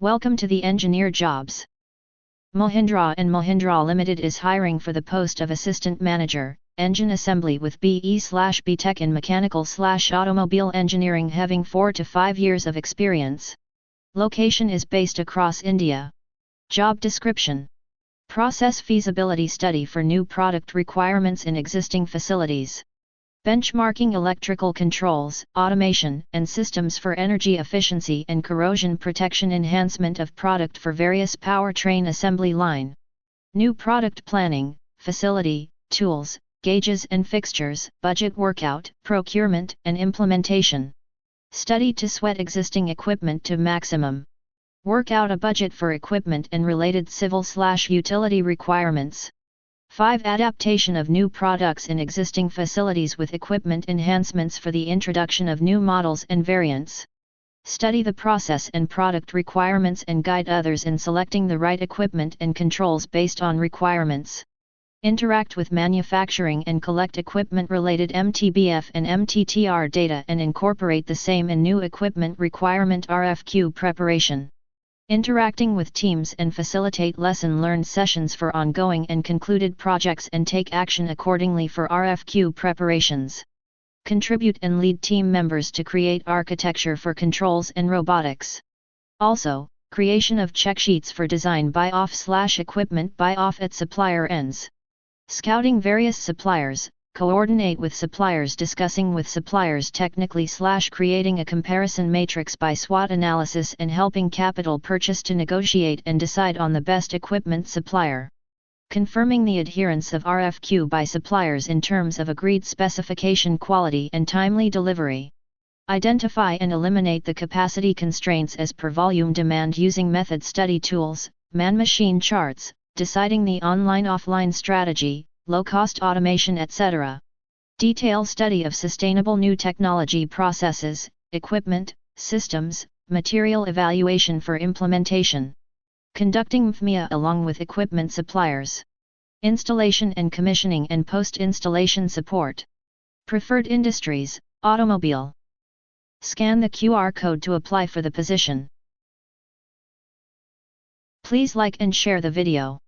Welcome to the engineer jobs. Mahindra and Mahindra Limited is hiring for the post of Assistant Manager, Engine Assembly with BE/BTech in Mechanical/Automobile Engineering having 4 to 5 years of experience. Location is based across India. Job description. Process feasibility study for new product requirements in existing facilities. Benchmarking electrical controls, automation, and systems for energy efficiency and corrosion protection enhancement of product for various powertrain assembly line. New product planning, facility, tools, gauges and fixtures, budget workout, procurement and implementation. Study to sweat existing equipment to maximum. Work out a budget for equipment and related civil/utility requirements. 5. Adaptation of new products in existing facilities with equipment enhancements for the introduction of new models and variants. Study the process and product requirements and guide others in selecting the right equipment and controls based on requirements. Interact with manufacturing and collect equipment-related MTBF and MTTR data and incorporate the same in new equipment requirement RFQ preparation. Interacting with teams and facilitate lesson-learned sessions for ongoing and concluded projects and take action accordingly for RFQ preparations. Contribute and lead team members to create architecture for controls and robotics. Also, creation of check sheets for design buy-off/equipment buy-off at supplier ends. Scouting various suppliers, coordinate with suppliers discussing with suppliers technically/creating a comparison matrix by SWOT analysis and helping capital purchase to negotiate and decide on the best equipment supplier. Confirming the adherence of RFQ by suppliers in terms of agreed specification quality and timely delivery. Identify and eliminate the capacity constraints as per volume demand using method study tools, man-machine charts, deciding the online-offline strategy, low-cost automation etc. Detailed study of sustainable new technology processes, equipment, systems, material evaluation for implementation. Conducting MFMEA along with equipment suppliers. Installation and commissioning and post-installation support. Preferred industries, automobile. Scan the QR code to apply for the position. Please like and share the video.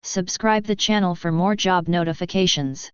Subscribe the channel for more job notifications.